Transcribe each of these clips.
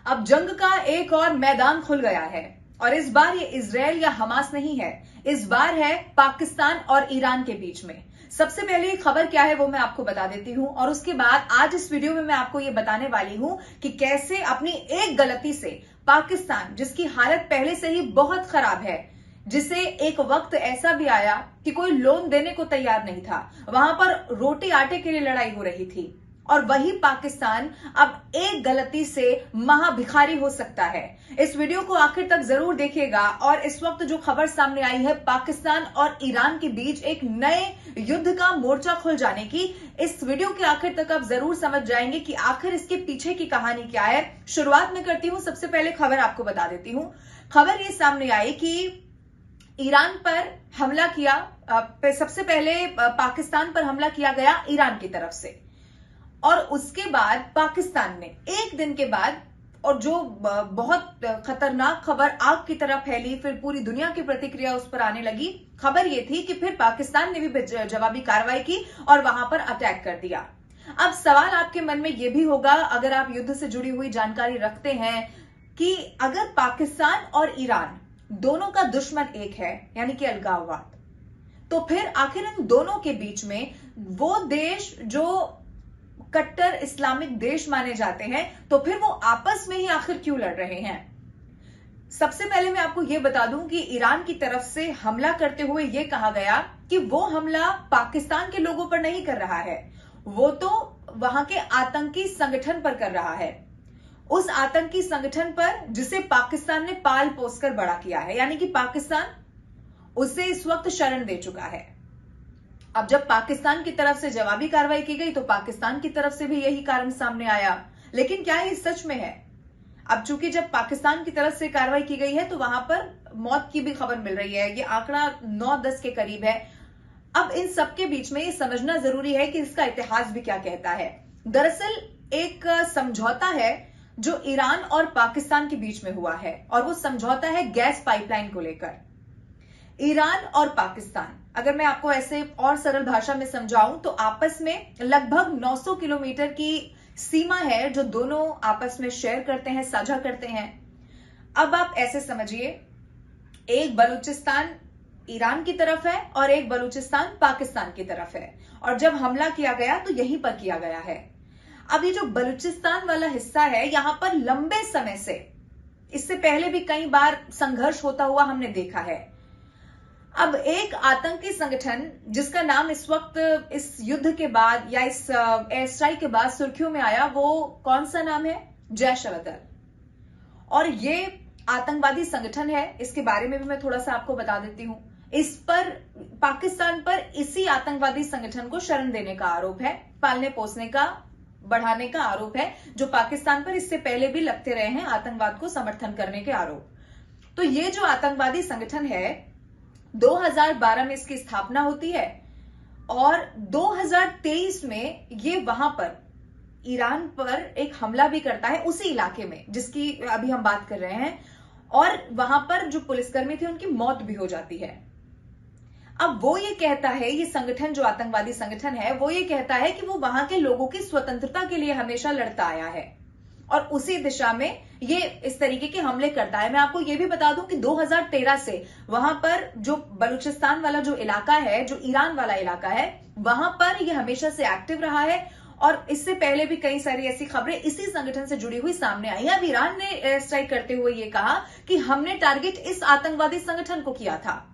अब जंग का एक और मैदान खुल गया है और इस बार ये इजराइल या हमास नहीं है, इस बार है पाकिस्तान और ईरान के बीच में। सबसे पहले खबर क्या है वो मैं आपको बता देती हूं और उसके बाद आज इस वीडियो में मैं आपको ये बताने वाली हूं कि कैसे अपनी एक गलती से पाकिस्तान, जिसकी हालत पहले से ही बहुत खराब है, जिसे एक वक्त ऐसा भी आया कि कोई लोन देने को तैयार नहीं था, वहां पर रोटी आटे के लिए लड़ाई हो रही थी, और वही पाकिस्तान अब एक गलती से महाभिखारी हो सकता है। इस वीडियो को आखिर तक जरूर देखिएगा। और इस वक्त जो खबर सामने आई है पाकिस्तान और ईरान के बीच एक नए युद्ध का मोर्चा खुल जाने की, इस वीडियो के आखिर तक आप जरूर समझ जाएंगे कि आखिर इसके पीछे की कहानी क्या है। शुरुआत में करती हूं, सबसे पहले खबर आपको बता देती हूं। खबर ये सामने आई कि ईरान पर हमला किया, सबसे पहले पाकिस्तान पर हमला किया गया ईरान की तरफ से, और उसके बाद पाकिस्तान ने एक दिन के बाद, और जो बहुत खतरनाक खबर आग की तरह फैली, फिर पूरी दुनिया की प्रतिक्रिया उस पर आने लगी। खबर यह थी कि फिर पाकिस्तान ने भी जवाबी कार्रवाई की और वहां पर अटैक कर दिया। अब सवाल आपके मन में यह भी होगा, अगर आप युद्ध से जुड़ी हुई जानकारी रखते हैं, कि अगर पाकिस्तान और ईरान दोनों का दुश्मन एक है, यानी कि अलगाववाद, तो फिर आखिर इन दोनों के बीच में वो देश जो कट्टर इस्लामिक देश माने जाते हैं, तो फिर वो आपस में ही आखिर क्यों लड़ रहे हैं। सबसे पहले मैं आपको यह बता दूं कि ईरान की तरफ से हमला करते हुए यह कहा गया कि वो हमला पाकिस्तान के लोगों पर नहीं कर रहा है, वो तो वहां के आतंकी संगठन पर कर रहा है, उस आतंकी संगठन पर जिसे पाकिस्तान ने पाल पोस कर बड़ा किया है, यानी कि पाकिस्तान उसे इस वक्त शरण दे चुका है। अब जब पाकिस्तान की तरफ से जवाबी कार्रवाई की गई तो पाकिस्तान की तरफ से भी यही कारण सामने आया। लेकिन क्या ये सच में है? अब चूंकि जब पाकिस्तान की तरफ से कार्रवाई की गई है तो वहां पर मौत की भी खबर मिल रही है, ये आंकड़ा 9-10 के करीब है। अब इन सबके बीच में ये समझना जरूरी है कि इसका इतिहास भी क्या कहता है। दरअसल एक समझौता है जो ईरान और पाकिस्तान के बीच में हुआ है, और वो समझौता है गैस पाइपलाइन को लेकर। ईरान और पाकिस्तान, अगर मैं आपको ऐसे और सरल भाषा में समझाऊं, तो आपस में लगभग 900 किलोमीटर की सीमा है जो दोनों आपस में शेयर करते हैं, साझा करते हैं। अब आप ऐसे समझिए, एक बलूचिस्तान ईरान की तरफ है और एक बलूचिस्तान पाकिस्तान की तरफ है, और जब हमला किया गया तो यहीं पर किया गया है। अब ये जो बलूचिस्तान वाला हिस्सा है, यहां पर लंबे समय से, इससे पहले भी कई बार संघर्ष होता हुआ हमने देखा है। अब एक आतंकी संगठन जिसका नाम इस वक्त इस युद्ध के बाद या इस एयर स्ट्राइक के बाद सुर्खियों में आया, वो कौन सा नाम है? जैश अल-अदल। और ये आतंकवादी संगठन है, इसके बारे में भी मैं थोड़ा सा आपको बता देती हूं। इस पर पाकिस्तान पर इसी आतंकवादी संगठन को शरण देने का आरोप है, पालने पोसने का, बढ़ाने का आरोप है, जो पाकिस्तान पर इससे पहले भी लगते रहे हैं, आतंकवाद को समर्थन करने के आरोप। तो ये जो आतंकवादी संगठन है, 2012 में इसकी स्थापना होती है और 2023 में ये वहां पर ईरान पर एक हमला भी करता है, उसी इलाके में जिसकी अभी हम बात कर रहे हैं, और वहां पर जो पुलिसकर्मी थे उनकी मौत भी हो जाती है। अब वो ये कहता है, ये संगठन जो आतंकवादी संगठन है, वो ये कहता है कि वो वहां के लोगों की स्वतंत्रता के लिए हमेशा लड़ता आया है, और उसी दिशा में ये इस तरीके के हमले करता है। मैं आपको ये भी बता दूं कि 2013 से वहां पर जो बलूचिस्तान वाला जो इलाका है, जो ईरान वाला इलाका है, वहां पर ये हमेशा से एक्टिव रहा है, और इससे पहले भी कई सारी ऐसी खबरें इसी संगठन से जुड़ी हुई सामने आई है। अब ईरान ने एयर स्ट्राइक करते हुए ये कहा कि हमने टारगेट इस आतंकवादी संगठन को किया था,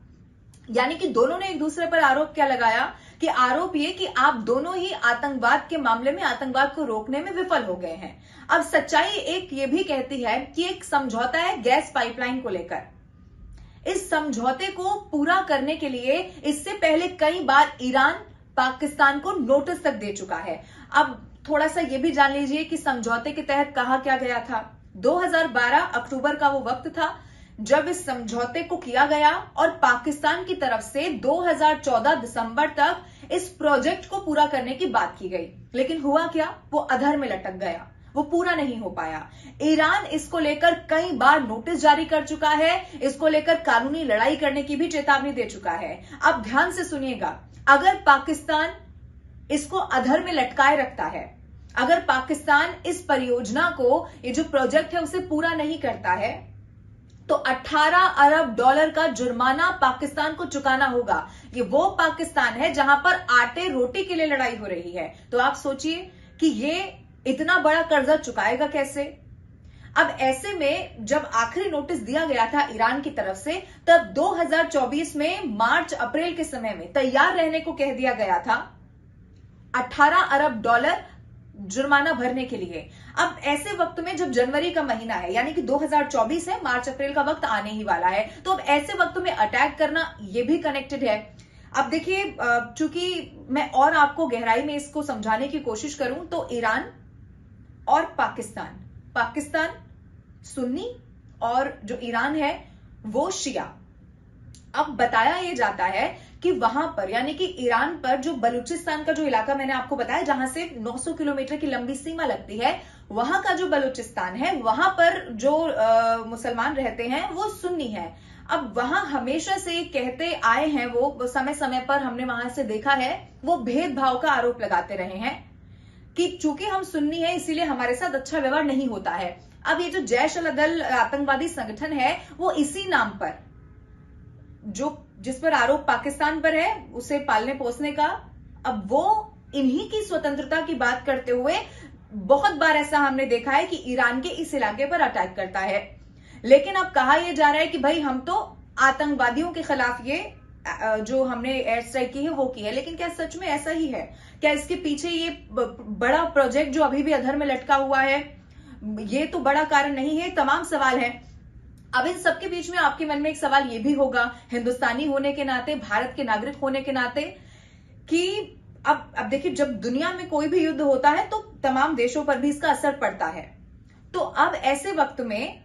यानी कि दोनों ने एक दूसरे पर आरोप क्या लगाया, कि आरोप ये कि आप दोनों ही आतंकवाद के मामले में आतंकवाद को रोकने में विफल हो गए हैं। अब सच्चाई एक ये भी कहती है कि एक समझौता है गैस पाइपलाइन को लेकर। इस समझौते को पूरा करने के लिए इससे पहले कई बार ईरान पाकिस्तान को नोटिस तक दे चुका है। अब थोड़ा सा ये भी जान लीजिए कि समझौते के तहत कहा क्या गया था। 2012 अक्टूबर का वो वक्त था जब इस समझौते को किया गया, और पाकिस्तान की तरफ से 2014 दिसंबर तक इस प्रोजेक्ट को पूरा करने की बात की गई। लेकिन हुआ क्या? वो अधर में लटक गया, वो पूरा नहीं हो पाया। ईरान इसको लेकर कई बार नोटिस जारी कर चुका है, इसको लेकर कानूनी लड़ाई करने की भी चेतावनी दे चुका है। अब ध्यान से सुनिएगा, अगर पाकिस्तान इसको अधर में लटकाए रखता है अगर पाकिस्तान इस परियोजना को, ये जो प्रोजेक्ट है, उसे पूरा नहीं करता है तो 18 अरब डॉलर का जुर्माना पाकिस्तान को चुकाना होगा। ये वो पाकिस्तान है जहां पर आटे रोटी के लिए लड़ाई हो रही है। तो आप सोचिए कि ये इतना बड़ा कर्जा चुकाएगा कैसे। अब ऐसे में जब आखिरी नोटिस दिया गया था ईरान की तरफ से, तब 2024 में मार्च अप्रैल के समय में तैयार रहने को कह दिया गया था 18 अरब डॉलर जुर्माना भरने के लिए। अब ऐसे वक्त में जब जनवरी का महीना है, यानी कि 2024 है, मार्च अप्रैल का वक्त आने ही वाला है, तो अब ऐसे वक्त में अटैक करना ये भी कनेक्टेड है। अब देखिए, चूंकि मैं और आपको गहराई में इसको समझाने की कोशिश करूं तो ईरान और पाकिस्तान सुन्नी और जो ईरान है वो शिया। अब बताया यह जाता है कि वहां पर, यानी कि ईरान पर जो बलूचिस्तान का जो इलाका मैंने आपको बताया, जहां से 900 किलोमीटर की लंबी सीमा लगती है, वहां का जो बलूचिस्तान है, वहां पर जो मुसलमान रहते हैं वो सुन्नी है। अब वहां हमेशा से कहते आए हैं, वो समय समय पर हमने वहां से देखा है, वो भेदभाव का आरोप लगाते रहे हैं कि चूंकि हम सुन्नी हैं इसीलिए हमारे साथ अच्छा व्यवहार नहीं होता है। अब ये जो जैश अल अदल आतंकवादी संगठन है, वो इसी नाम पर, जिस पर आरोप पाकिस्तान पर है उसे पालने पोसने का, अब वो इन्हीं की स्वतंत्रता की बात करते हुए बहुत बार ऐसा हमने देखा है कि ईरान के इस इलाके पर अटैक करता है। लेकिन अब कहा यह जा रहा है कि भाई हम तो आतंकवादियों के खिलाफ ये जो हमने एयर स्ट्राइक की है वो की है। लेकिन क्या सच में ऐसा ही है? क्या इसके पीछे ये बड़ा प्रोजेक्ट जो अभी भी अधर में लटका हुआ है, ये तो बड़ा कारण नहीं है? तमाम सवाल है। अब इन सबके बीच में आपके मन में एक सवाल ये भी होगा, हिंदुस्तानी होने के नाते, भारत के नागरिक होने के नाते, कि अब देखिए, जब दुनिया में कोई भी युद्ध होता है तो तमाम देशों पर भी इसका असर पड़ता है। तो अब ऐसे वक्त में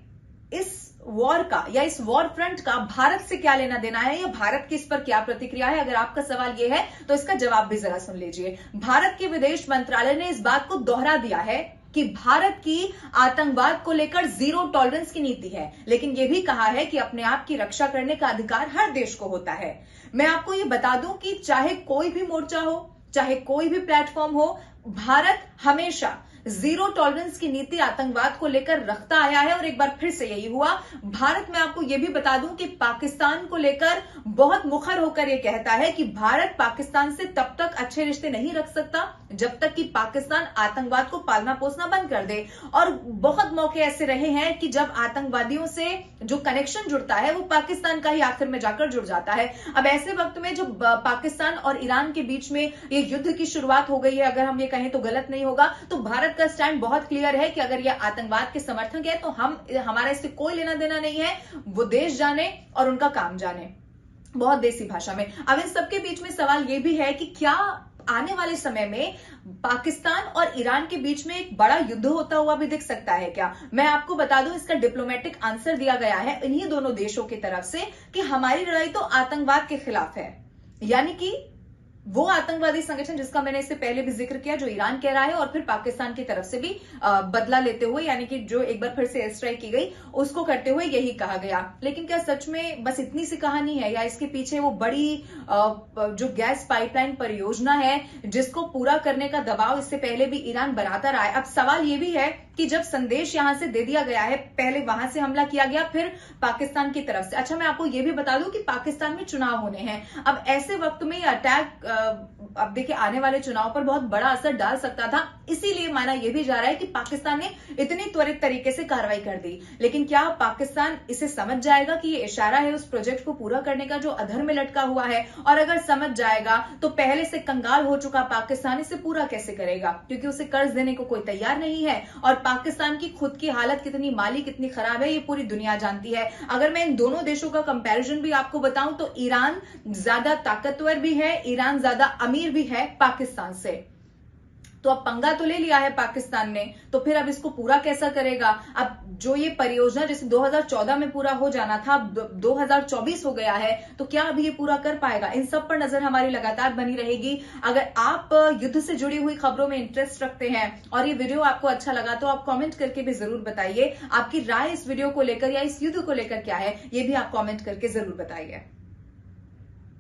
इस वॉर का या इस वॉर फ्रंट का भारत से क्या लेना देना है, या भारत की इस पर क्या प्रतिक्रिया है? अगर आपका सवाल यह है तो इसका जवाब भी जरा सुन लीजिए। भारत के विदेश मंत्रालय ने इस बात को दोहरा दिया है कि भारत की आतंकवाद को लेकर जीरो टॉलरेंस की नीति है, लेकिन यह भी कहा है कि अपने आप की रक्षा करने का अधिकार हर देश को होता है। मैं आपको यह बता दूं कि चाहे कोई भी मोर्चा हो, चाहे कोई भी प्लेटफॉर्म हो, भारत हमेशा जीरो टॉलरेंस की नीति आतंकवाद को लेकर रखता आया है। और एक बार फिर से यही हुआ। भारत, मैं आपको यह भी बता दूं कि पाकिस्तान को लेकर बहुत मुखर होकर यह कहता है कि भारत पाकिस्तान से तब तक अच्छे रिश्ते नहीं रख सकता जब तक कि पाकिस्तान आतंकवाद को पालना पोसना बंद कर दे। और बहुत मौके ऐसे रहे हैं कि जब आतंकवादियों से जो कनेक्शन जुड़ता है वो पाकिस्तान का ही आखिर में जाकर जुड़ जाता है। अब ऐसे वक्त में जब पाकिस्तान और ईरान के बीच में ये युद्ध की शुरुआत हो गई है, अगर हम ये कहें तो गलत नहीं होगा, तो भारत का स्टैंड बहुत क्लियर है कि अगर ये आतंकवाद के समर्थक है तो हमारा इससे कोई लेना देना नहीं है। वो देश जाने और उनका काम जाने, बहुत देसी भाषा में। अब इन सबके बीच में सवाल यह भी है कि क्या आने वाले समय में पाकिस्तान और ईरान के बीच में एक बड़ा युद्ध होता हुआ भी दिख सकता है क्या? मैं आपको बता दूं, इसका डिप्लोमेटिक आंसर दिया गया है इन्हीं दोनों देशों की तरफ से कि हमारी लड़ाई तो आतंकवाद के खिलाफ है, यानी कि वो आतंकवादी संगठन जिसका मैंने इससे पहले भी जिक्र किया, जो ईरान कह रहा है, और फिर पाकिस्तान की तरफ से भी बदला लेते हुए, यानी कि जो एक बार फिर से एयर स्ट्राइक की गई उसको करते हुए यही कहा गया। लेकिन क्या सच में बस इतनी सी कहानी है, या इसके पीछे वो बड़ी जो गैस पाइपलाइन परियोजना है जिसको पूरा करने का दबाव इससे पहले भी ईरान बनाता रहा है? अब सवाल ये भी है कि जब संदेश यहां से दे दिया गया है, पहले वहां से हमला किया गया, फिर पाकिस्तान की तरफ से। अच्छा, मैं आपको यह भी बता दूं कि पाकिस्तान में चुनाव होने हैं। अब ऐसे वक्त में यह अटैक अब देखिए आने वाले चुनाव पर बहुत बड़ा असर डाल सकता था, इसीलिए माना यह भी जा रहा है कि पाकिस्तान ने इतनी त्वरित तरीके से कार्रवाई कर दी। लेकिन क्या पाकिस्तान इसे समझ जाएगा कि यह इशारा है उस प्रोजेक्ट को पूरा करने का जो अधर में लटका हुआ है? और अगर समझ जाएगा तो पहले से कंगाल हो चुका पाकिस्तान इसे पूरा कैसे करेगा? क्योंकि उसे कर्ज देने को कोई तैयार नहीं है, और पाकिस्तान की खुद की हालत कितनी माली कितनी खराब है ये पूरी दुनिया जानती है। अगर मैं इन दोनों देशों का कंपैरिजन भी आपको बताऊं तो ईरान ज्यादा ताकतवर भी है, ईरान ज्यादा अमीर भी है पाकिस्तान से। तो अब पंगा तो ले लिया है पाकिस्तान ने, तो फिर अब इसको पूरा कैसा करेगा? अब जो ये परियोजना जिसे 2014 में पूरा हो जाना था, 2024 हो गया है, तो क्या अभी ये पूरा कर पाएगा? इन सब पर नजर हमारी लगातार बनी रहेगी। अगर आप युद्ध से जुड़ी हुई खबरों में इंटरेस्ट रखते हैं और ये वीडियो आपको अच्छा लगा तो आप कमेंट करके भी जरूर बताइए। आपकी राय इस वीडियो को लेकर या इस युद्ध को लेकर क्या है, ये भी आप कमेंट करके जरूर बताइए।